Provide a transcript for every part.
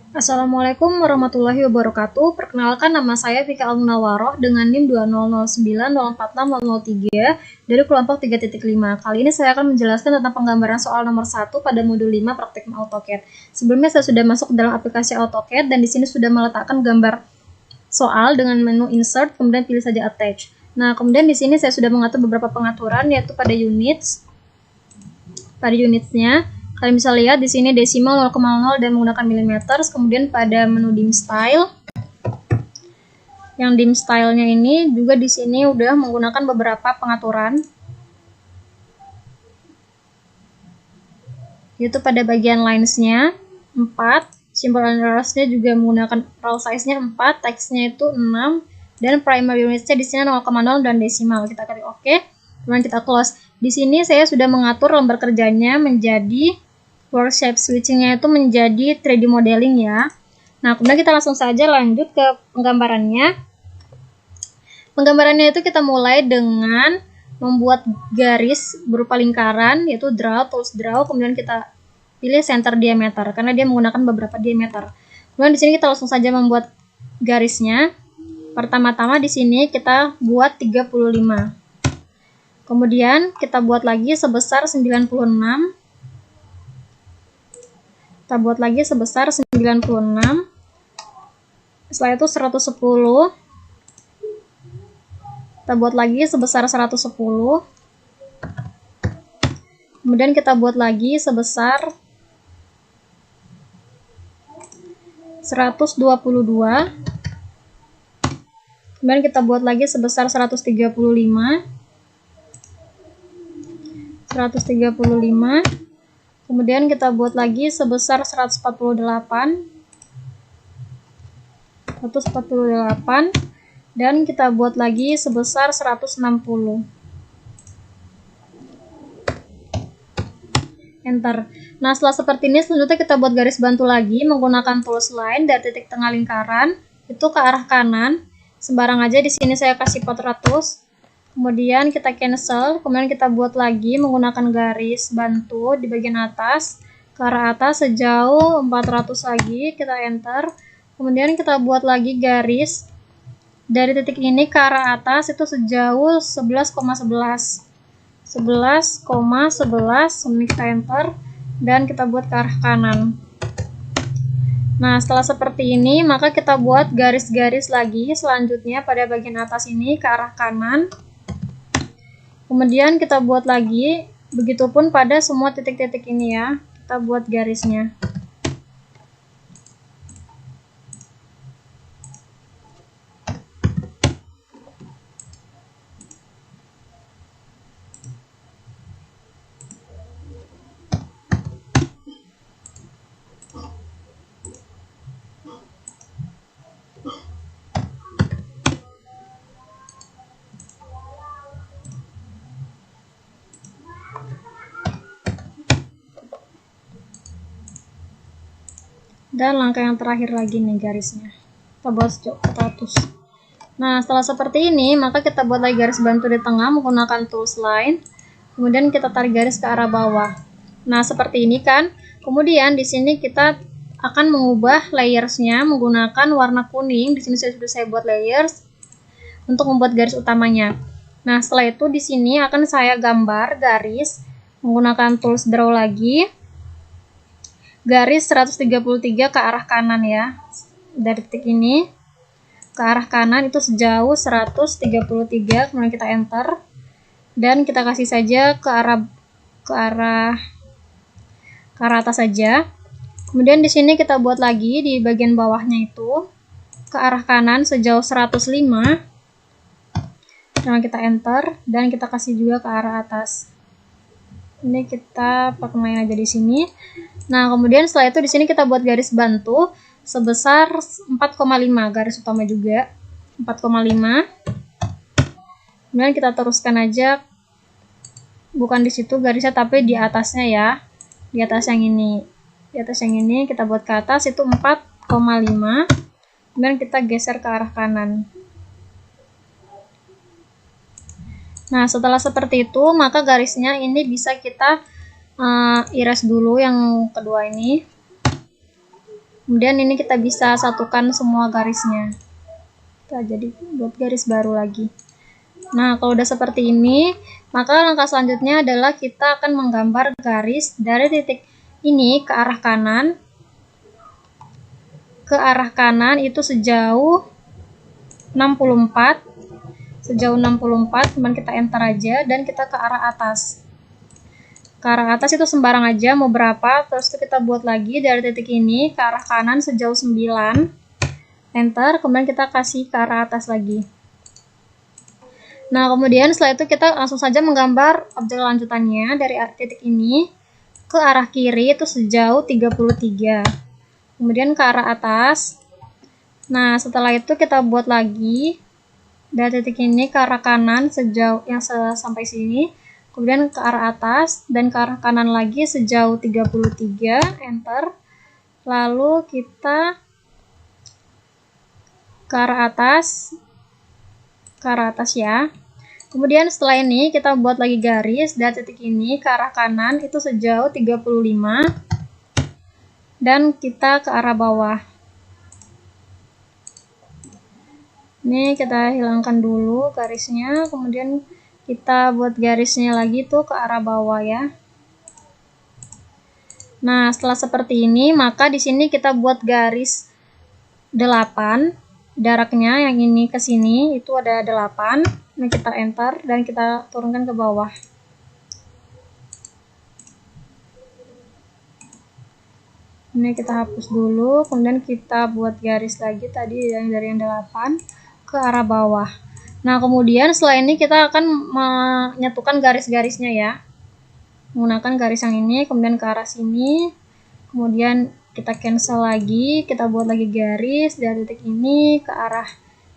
Assalamualaikum warahmatullahi wabarakatuh. Perkenalkan, nama saya Vika Almunawaroh dengan NIM 20090460003 dari kelompok 3.5. Kali ini saya akan menjelaskan tentang penggambaran soal nomor 1 pada modul 5 praktik AutoCAD. Sebelumnya saya sudah masuk dalam aplikasi AutoCAD dan di sini sudah meletakkan gambar soal dengan menu insert, kemudian pilih saja attach. Nah, kemudian di sini saya sudah mengatur beberapa pengaturan, yaitu pada units. Pada unitsnya kalian bisa lihat di sini desimal 0,0 dan menggunakan milimeter. Kemudian pada menu dim style, yang dim style-nya ini juga di sini udah menggunakan beberapa pengaturan, yaitu pada bagian lines-nya 4, symbol and errors-nya juga menggunakan row size-nya 4, text-nya itu 6, dan primary units-nya di sini 0,0 dan desimal. Kita klik OK, kemudian kita close. Di sini saya sudah mengatur lembar kerjanya menjadi work shape switching-nya itu menjadi 3D modeling ya. Nah, kemudian kita langsung saja lanjut ke penggambarannya. Penggambarannya itu kita mulai dengan membuat garis berupa lingkaran, yaitu draw, tools draw, kemudian kita pilih center diameter karena dia menggunakan beberapa diameter. Kemudian di sini kita langsung saja membuat garisnya. Pertama-tama di sini kita buat 35. Kemudian kita buat lagi sebesar 96. Kita buat lagi sebesar 96. Setelah itu 110. Kita buat lagi sebesar 110. Kemudian kita buat lagi sebesar 122. Kemudian kita buat lagi sebesar 135. 135. Kemudian kita buat lagi sebesar 148. Dan kita buat lagi sebesar 160. Enter. Nah, setelah seperti ini, selanjutnya kita buat garis bantu lagi menggunakan tools line dari titik tengah lingkaran itu ke arah kanan. Sembarang aja, di sini saya kasih 400. Kemudian kita cancel, kemudian kita buat lagi menggunakan garis bantu di bagian atas ke arah atas sejauh 400 lagi, kita enter. Kemudian kita buat lagi garis dari titik ini ke arah atas itu sejauh 11,11. 11,11, kemudian kita enter dan kita buat ke arah kanan. Nah, setelah seperti ini, maka kita buat garis-garis lagi selanjutnya pada bagian atas ini ke arah kanan. Kemudian kita buat lagi, begitupun pada semua titik-titik ini ya, kita buat garisnya. Dan langkah yang terakhir lagi nih garisnya. Kita buat 100. Nah, setelah seperti ini, maka kita buat lagi garis bantu di tengah menggunakan tools line. Kemudian kita tarik garis ke arah bawah. Nah, seperti ini kan. Kemudian di sini kita akan mengubah layers-nya menggunakan warna kuning. Di sini sudah saya buat layers untuk membuat garis utamanya. Nah, setelah itu di sini akan saya gambar garis menggunakan tools draw lagi. Garis 133 ke arah kanan ya. Dari titik ini ke arah kanan itu sejauh 133, kemudian kita enter dan kita kasih saja ke arah atas saja. Kemudian di sini kita buat lagi di bagian bawahnya itu ke arah kanan sejauh 105. Kemudian kita enter dan kita kasih juga ke arah atas. Ini kita pakai main aja di sini. Nah, kemudian setelah itu di sini kita buat garis bantu sebesar 4,5, garis utama juga 4,5. Kemudian kita teruskan aja, bukan di situ garisnya tapi di atasnya ya, di atas yang ini. Di atas yang ini kita buat ke atas itu 4,5. Kemudian kita geser ke arah kanan. Nah, setelah seperti itu, maka garisnya ini bisa kita iris dulu yang kedua ini. Kemudian ini kita bisa satukan semua garisnya. Kita jadi buat garis baru lagi. Nah, kalau udah seperti ini, maka langkah selanjutnya adalah kita akan menggambar garis dari titik ini ke arah kanan. Ke arah kanan itu sejauh 64. Sejauh 64, kemudian kita enter aja dan kita ke arah atas. Ke arah atas itu sembarang aja mau berapa, terus itu kita buat lagi dari titik ini ke arah kanan sejauh 9. Enter, kemudian kita kasih ke arah atas lagi. Nah, kemudian setelah itu kita langsung saja menggambar objek lanjutannya dari titik ini ke arah kiri itu sejauh 33. Kemudian ke arah atas. Nah, setelah itu kita buat lagi dari titik ini ke arah kanan sejauh yang sampai sini. Kemudian ke arah atas dan ke arah kanan lagi sejauh 33. Enter. Lalu kita ke arah atas. Ke arah atas ya. Kemudian setelah ini kita buat lagi garis dari titik ini ke arah kanan itu sejauh 35 dan kita ke arah bawah. Ini kita hilangkan dulu garisnya, kemudian kita buat garisnya lagi tuh ke arah bawah ya. Nah, setelah seperti ini, maka di sini kita buat garis 8. Jaraknya yang ini ke sini itu ada 8. Nah, kita enter dan kita turunkan ke bawah. Ini kita hapus dulu, kemudian kita buat garis lagi tadi dari yang 8 ke arah bawah. Nah, kemudian setelah ini kita akan menyatukan garis-garisnya ya. Menggunakan garis yang ini, kemudian ke arah sini. Kemudian kita cancel lagi, kita buat lagi garis dari titik ini ke arah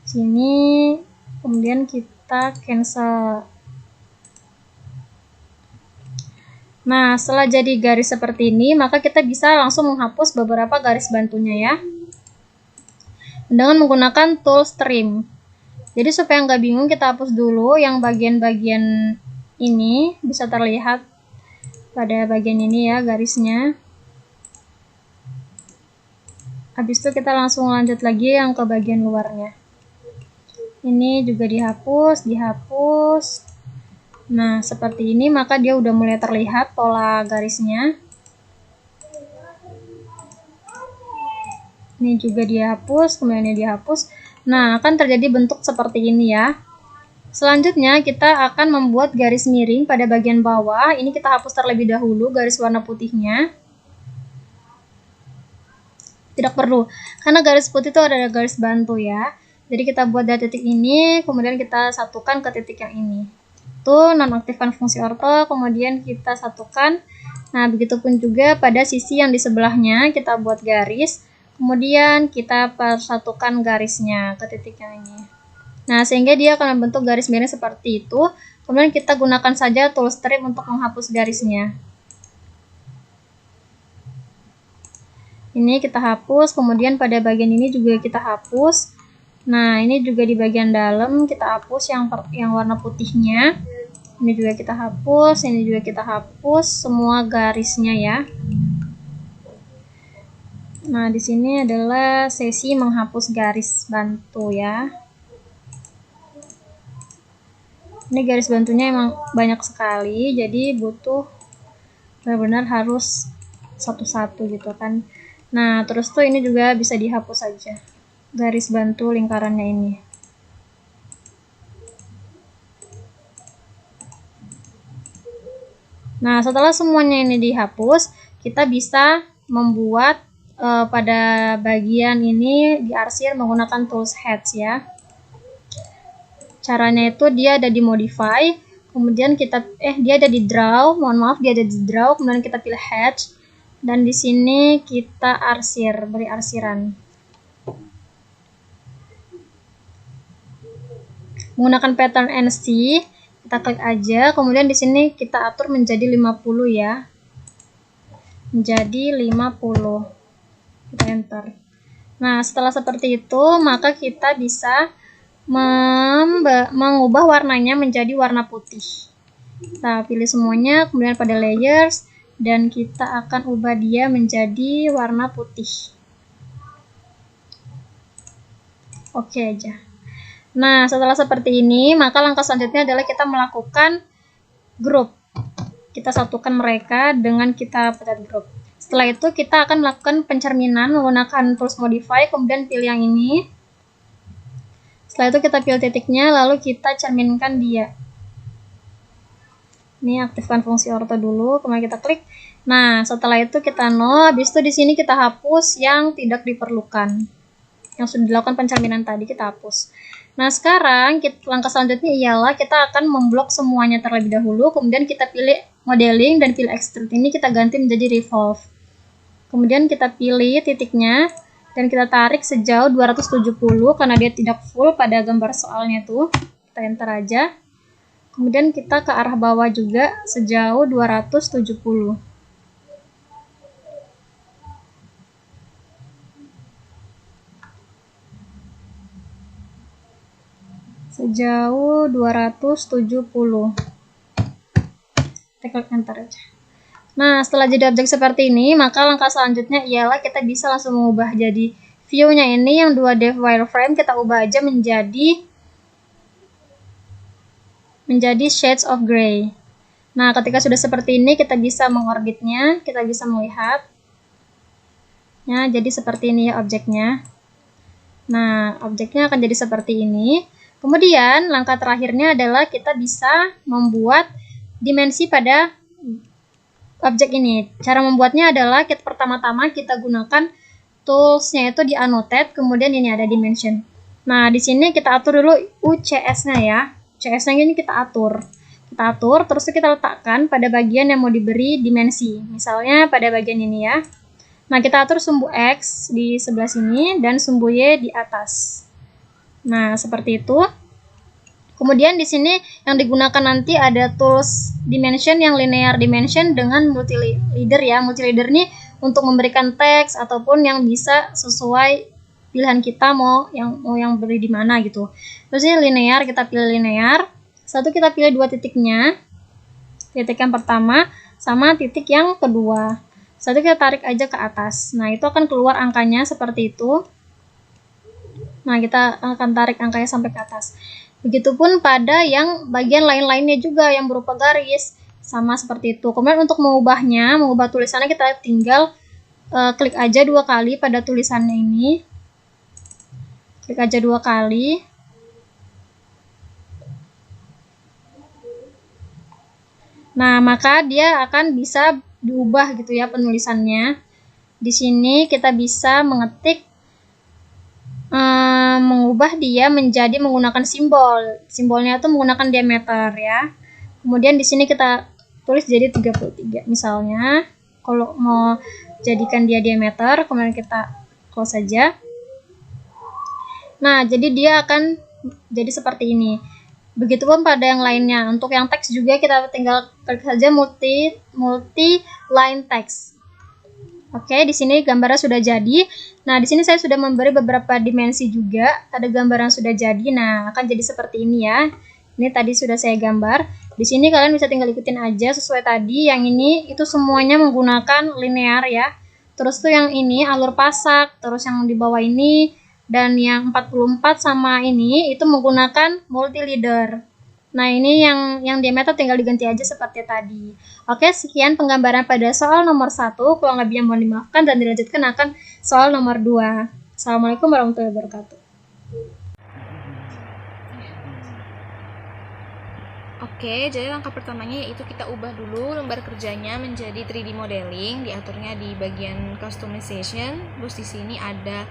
sini. Kemudian kita cancel. Nah, setelah jadi garis seperti ini, maka kita bisa langsung menghapus beberapa garis bantunya ya. Dengan menggunakan tool trim. Jadi supaya nggak bingung, kita hapus dulu yang bagian-bagian ini, bisa terlihat pada bagian ini ya garisnya. Habis itu kita langsung lanjut lagi yang ke bagian luarnya. Ini juga dihapus, dihapus. Nah, seperti ini maka dia udah mulai terlihat pola garisnya. Ini juga dihapus, kemudian ini dihapus. Nah, akan terjadi bentuk seperti ini ya. Selanjutnya kita akan membuat garis miring pada bagian bawah. Ini kita hapus terlebih dahulu garis warna putihnya. Tidak perlu, karena garis putih itu ada garis bantu ya. Jadi kita buat dari titik ini, kemudian kita satukan ke titik yang ini. Itu nonaktifkan fungsi orto, kemudian kita satukan. Nah, begitupun juga pada sisi yang di sebelahnya kita buat garis, kemudian kita persatukan garisnya ke titik yang ini. Nah, sehingga dia akan membentuk garis miring seperti itu. Kemudian kita gunakan saja tool trim untuk menghapus garisnya. Ini kita hapus, kemudian pada bagian ini juga kita hapus. Nah, ini juga di bagian dalam kita hapus yang warna putihnya. Ini juga kita hapus, ini juga kita hapus semua garisnya ya. Nah, di sini adalah sesi menghapus garis bantu ya. Ini garis bantunya emang banyak sekali, jadi butuh benar-benar harus satu-satu gitu kan. Nah, terus tuh ini juga bisa dihapus saja garis bantu lingkarannya ini. Nah, setelah semuanya ini dihapus, kita bisa membuat pada bagian ini diarsir menggunakan tools hatch ya. Caranya itu dia ada di modify, kemudian kita dia ada di draw, mohon maaf dia ada di draw, kemudian kita pilih hatch. Dan di sini kita arsir, beri arsiran. Menggunakan pattern NC, kita klik aja, kemudian di sini kita atur menjadi 50 ya. Menjadi 50. Kita enter. Nah, setelah seperti itu, maka kita bisa mengubah warnanya menjadi warna putih. Kita pilih semuanya, kemudian pada layers, dan kita akan ubah dia menjadi warna putih. oke aja. Nah, setelah seperti ini, maka langkah selanjutnya adalah kita melakukan grup. Kita satukan mereka dengan kita pencet grup. Setelah itu kita akan melakukan pencerminan menggunakan tools modify, kemudian pilih yang ini. Setelah itu kita pilih titiknya, lalu kita cerminkan dia. Ini aktifkan fungsi orto dulu, kemudian kita klik. Nah, setelah itu kita no, habis itu di sini kita hapus yang tidak diperlukan. Yang sudah dilakukan pencerminan tadi kita hapus. Nah, sekarang langkah selanjutnya ialah kita akan memblok semuanya terlebih dahulu, kemudian kita pilih modeling dan pilih extrude. Ini kita ganti menjadi revolve. Kemudian kita pilih titiknya dan kita tarik sejauh 270 karena dia tidak full pada gambar soalnya tuh. Kita enter aja. Kemudian kita ke arah bawah juga sejauh 270. Sejauh 270. Kita klik enter aja. Nah, setelah jadi objek seperti ini, maka langkah selanjutnya ialah kita bisa langsung mengubah jadi view-nya ini yang 2D wireframe kita ubah aja menjadi shades of gray. Nah, ketika sudah seperti ini, kita bisa mengorbitnya, kita bisa melihat. Ya, jadi seperti ini ya objeknya. Nah, objeknya akan jadi seperti ini. Kemudian, langkah terakhirnya adalah kita bisa membuat dimensi pada objek ini. Cara membuatnya adalah pertama-tama kita gunakan toolsnya itu di annotate, kemudian ini ada dimension. Nah, di sini kita atur dulu UCS-nya ya. UCS-nya ini kita atur. Kita atur, terus kita letakkan pada bagian yang mau diberi dimensi. Misalnya pada bagian ini ya. Nah, kita atur sumbu X di sebelah sini dan sumbu Y di atas. Nah, seperti itu. Kemudian di sini yang digunakan nanti ada tools dimension yang linear dimension dengan multi-leader ya. Multi-leader ini untuk memberikan teks ataupun yang bisa sesuai pilihan kita mau yang beri di mana gitu. Terus ini linear, kita pilih linear. Satu kita pilih dua titiknya. Titik yang pertama sama titik yang kedua. Satu kita tarik aja ke atas. Nah, itu akan keluar angkanya seperti itu. Nah, kita akan tarik angkanya sampai ke atas. Begitupun pada yang bagian lain-lainnya juga yang berupa garis. Sama seperti itu. Kemudian untuk mengubahnya, mengubah tulisannya kita tinggal klik aja 2 kali pada tulisannya ini. Klik aja 2 kali. Nah, maka dia akan bisa diubah gitu ya penulisannya. Di sini kita bisa mengetik mengubah dia menjadi menggunakan simbol. Simbolnya itu menggunakan diameter ya. Kemudian di sini kita tulis jadi 33 misalnya. Kalau mau jadikan dia diameter, kemudian kita close saja. Nah, jadi dia akan jadi seperti ini. Begitupun pada yang lainnya. Untuk yang teks juga kita tinggal klik saja multi line text. Oke, di sini gambarnya sudah jadi. Nah, di sini saya sudah memberi beberapa dimensi juga. Ada gambar yang sudah jadi. Nah, akan jadi seperti ini ya. Ini tadi sudah saya gambar. Di sini kalian bisa tinggal ikutin aja sesuai tadi. Yang ini itu semuanya menggunakan linear ya. Terus tuh yang ini alur pasak, terus yang di bawah ini dan yang 44 sama ini itu menggunakan multi leader. Nah, ini yang diameter tinggal diganti aja seperti tadi. Oke, sekian penggambaran pada soal nomor 1. Kurang lebihnya mohon dimaafkan dan dilanjutkan akan soal nomor 2. Assalamualaikum warahmatullahi wabarakatuh. Oke, jadi langkah pertamanya yaitu kita ubah dulu lembar kerjanya menjadi 3D modeling, diaturnya di bagian customization. Terus di sini ada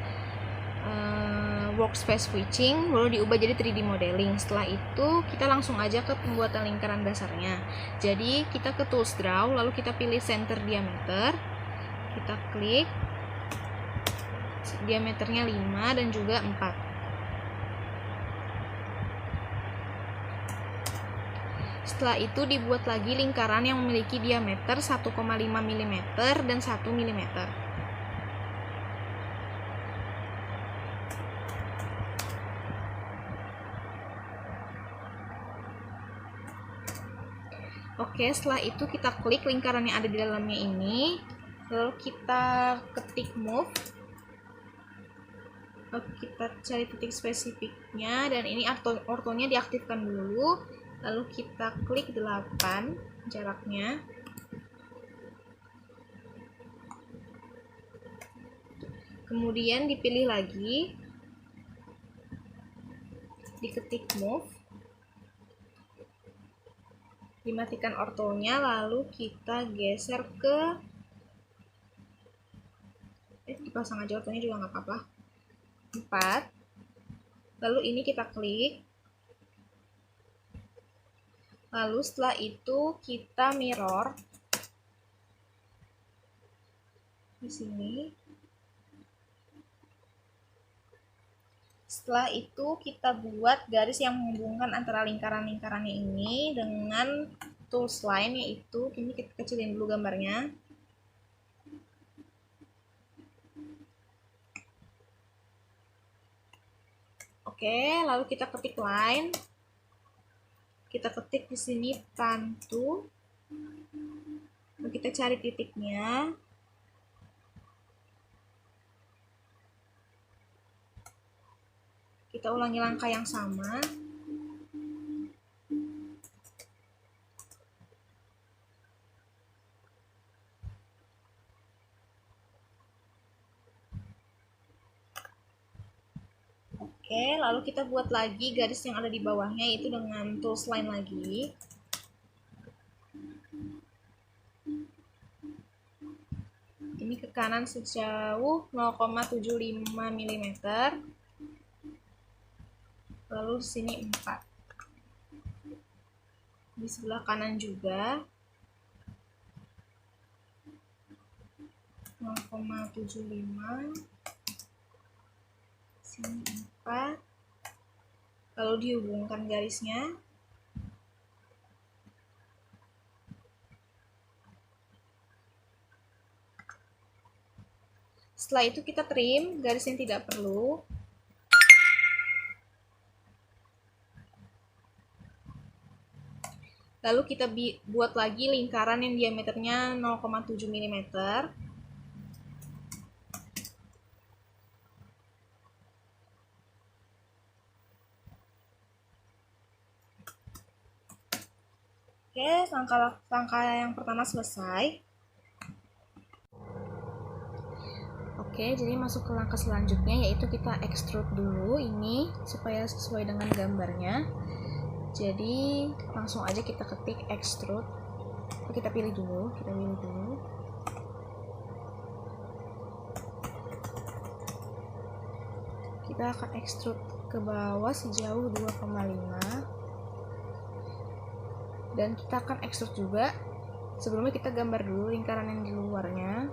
workspace switching, lalu diubah jadi 3D modeling. Setelah itu kita langsung aja ke pembuatan lingkaran dasarnya. Jadi kita ke tools draw, lalu kita pilih center diameter, kita klik, diameternya 5 dan juga 4. Setelah itu dibuat lagi lingkaran yang memiliki diameter 1,5 mm dan 1 mm. Oke, setelah itu kita klik lingkaran yang ada di dalamnya ini, lalu kita ketik move. Lalu kita cari titik spesifiknya, dan ini ortonya diaktifkan dulu. Lalu kita klik 8 jaraknya. Kemudian dipilih lagi, diketik move, dimatikan ortonya, lalu kita geser ke dipasang aja ortonya juga nggak apa-apa, 4. Lalu ini kita klik, lalu setelah itu kita mirror di sini. Setelah itu kita buat garis yang menghubungkan antara lingkaran-lingkarannya ini dengan tools line, yaitu ini kita kecilin dulu gambarnya. Oke, lalu kita ketik line. Kita ketik di sini tantu. Lalu kita cari titiknya. Kita ulangi langkah yang sama. Oke, lalu kita buat lagi garis yang ada di bawahnya, yaitu dengan tools line lagi. Ini ke kanan sejauh 0,75 mm. Lalu di sini 4. Di sebelah kanan juga 0,75. Sini 4. Lalu dihubungkan garisnya. Setelah itu kita trim garis yang tidak perlu. Lalu kita buat lagi lingkaran yang diameternya 0,7 mm. Oke, langkah yang pertama selesai. Oke, jadi masuk ke langkah selanjutnya, yaitu kita extrude dulu ini supaya sesuai dengan gambarnya. Jadi langsung aja kita ketik extrude. Kita pilih dulu. Kita akan extrude ke bawah sejauh 2,5. Dan kita akan extrude juga. Sebelumnya kita gambar dulu lingkaran yang di luarnya.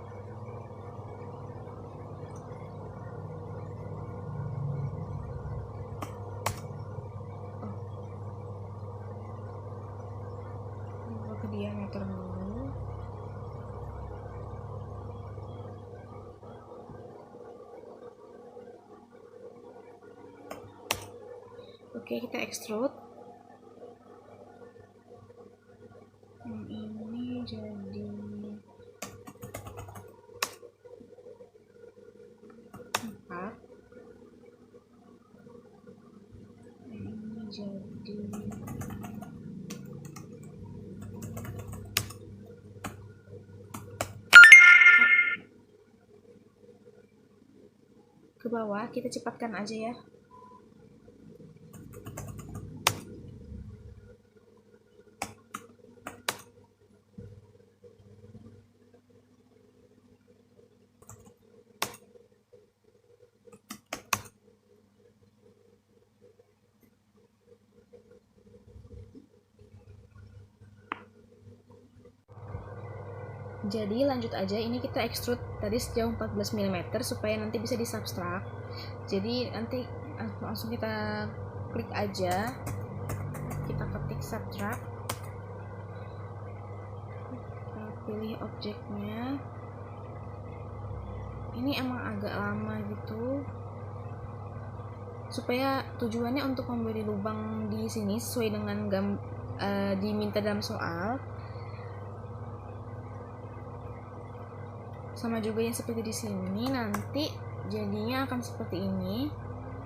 Ke diameter dulu. Oke, kita extrude. Ini jadi 4. Ini jadi ke bawah, kita cepatkan aja ya. Jadi lanjut aja, ini kita extrude tadi sejauh 14 mm supaya nanti bisa disubstrak. Jadi nanti langsung kita klik aja, kita ketik subtract, kita pilih objeknya. Ini emang agak lama gitu, supaya tujuannya untuk memberi lubang di sini sesuai dengan diminta dalam soal. Sama juga yang seperti di sini, nanti jadinya akan seperti ini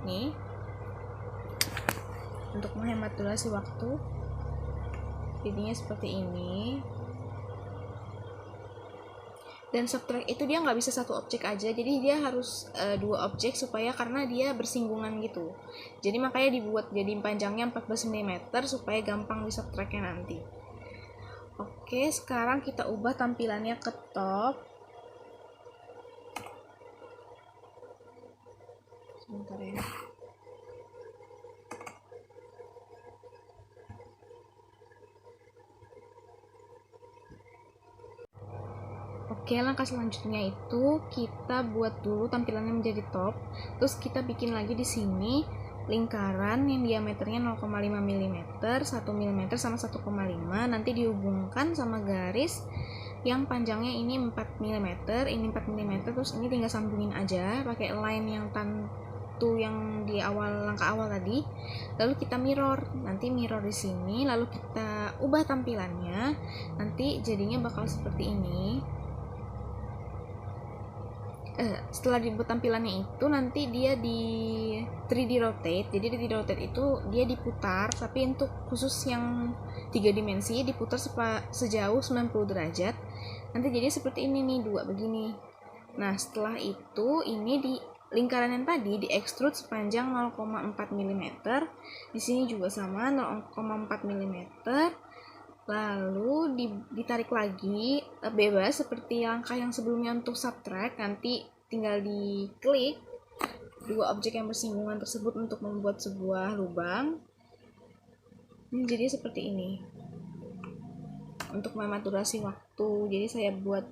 nih. Untuk menghemat durasi waktu, jadinya seperti ini. Dan subtract itu dia nggak bisa satu objek aja, jadi dia harus 2 objek karena dia bersinggungan gitu. Jadi makanya dibuat jadi panjangnya 14 mm supaya gampang di subtractnya nanti. Oke, sekarang kita ubah tampilannya ke top. Sebentar ya. Oke, langkah selanjutnya itu kita buat dulu tampilannya menjadi top. Terus kita bikin lagi di sini lingkaran yang diameternya 0,5 mm, 1 mm sama 1,5. Nanti dihubungkan sama garis yang panjangnya ini 4 mm, ini 4 mm, terus ini tinggal sambungin aja pakai line yang tantu yang di langkah awal tadi. Lalu kita mirror, nanti mirror di sini, lalu kita ubah tampilannya. Nanti jadinya bakal seperti ini. Setelah dibuat tampilannya itu nanti dia di 3D rotate. Jadi 3D rotate itu dia diputar, tapi untuk khusus yang 3 dimensi diputar sejauh 90 derajat. Nanti jadi seperti ini nih, 2 begini. Nah, setelah itu ini di lingkaran yang tadi di extrude sepanjang 0,4 mm. Di sini juga sama 0,4 mm. Lalu ditarik lagi bebas seperti langkah yang sebelumnya untuk subtract. Nanti tinggal diklik 2 objek yang bersinggungan tersebut untuk membuat sebuah lubang. Ini jadi seperti ini. Untuk menghemat durasi waktu, jadi saya buat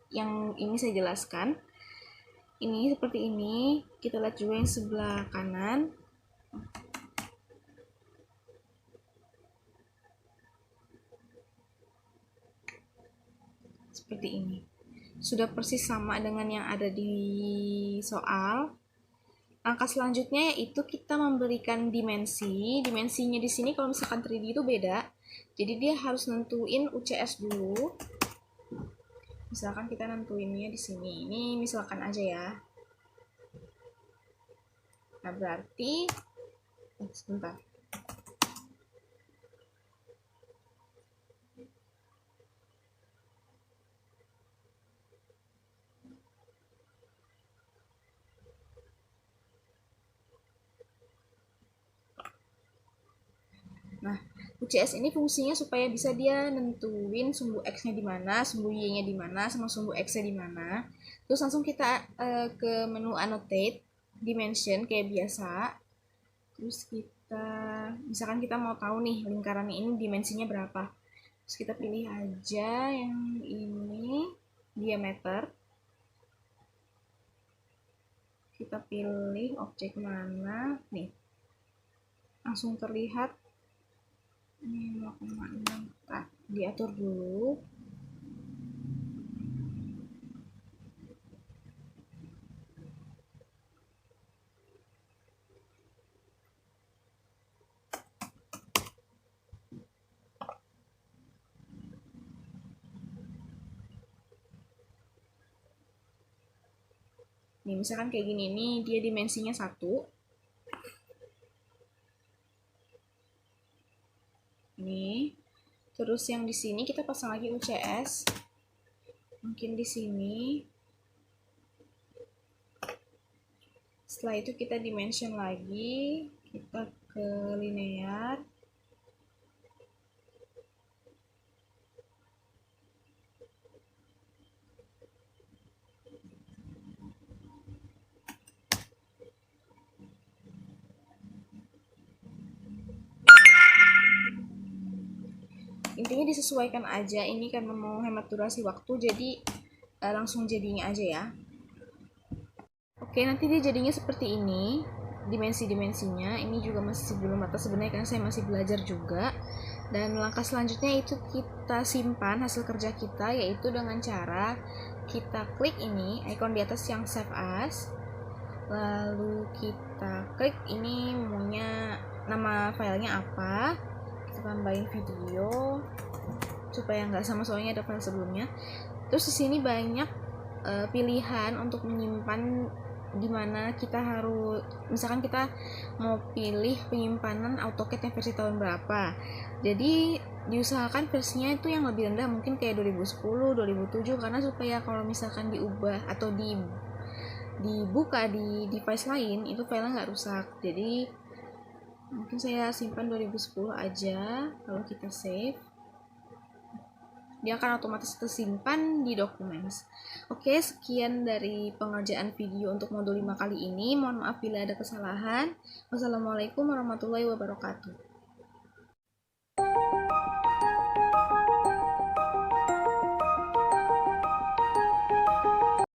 yang ini, saya jelaskan. Ini seperti ini. Kita lihat juga yang sebelah kanan. Seperti ini. Sudah persis sama dengan yang ada di soal. Langkah selanjutnya yaitu kita memberikan dimensi. Dimensinya di sini kalau misalkan 3D itu beda. Jadi dia harus nentuin UCS dulu. Misalkan kita nentuinnya di sini. Ini misalkan aja ya. Nah, berarti sebentar. Nah, UCS ini fungsinya supaya bisa dia nentuin sumbu X-nya di mana, sumbu Y-nya di mana, sama sumbu X-nya di mana. Terus langsung kita ke menu annotate, dimension kayak biasa. Terus kita, misalkan kita mau tahu nih lingkarannya ini dimensinya berapa. Terus kita pilih aja yang ini, diameter. Kita pilih objek mana, nih. Langsung terlihat ini 0,6. Diatur dulu. Nih, misalkan kayak gini nih, dia dimensinya 1. Ini. Terus yang di sini kita pasang lagi UCS. Mungkin di sini. Setelah itu kita dimension lagi, kita ke linear. Intinya disesuaikan aja, ini karena mau hemat durasi waktu, jadi langsung jadinya aja ya. Oke, nanti dia jadinya seperti ini dimensi-dimensinya. Ini juga masih belum rata sebenarnya karena saya masih belajar juga. Dan langkah selanjutnya itu kita simpan hasil kerja kita, yaitu dengan cara kita klik ini icon di atas yang save as, lalu kita klik ini maunya nama filenya apa, kita tambahin video supaya nggak sama, soalnya ada file sebelumnya. Terus di sini banyak pilihan untuk menyimpan dimana kita harus, misalkan kita mau pilih penyimpanan AutoCAD yang versi tahun berapa, jadi diusahakan versinya itu yang lebih rendah, mungkin kayak 2010, 2007, karena supaya kalau misalkan diubah atau dibuka di device lain itu filenya nggak rusak. Jadi mungkin saya simpan 2010 aja. Kalau kita save, dia akan otomatis tersimpan di Documents. Oke, sekian dari pengerjaan video untuk modul 5 kali ini. Mohon maaf bila ada kesalahan. Wassalamualaikum warahmatullahi wabarakatuh.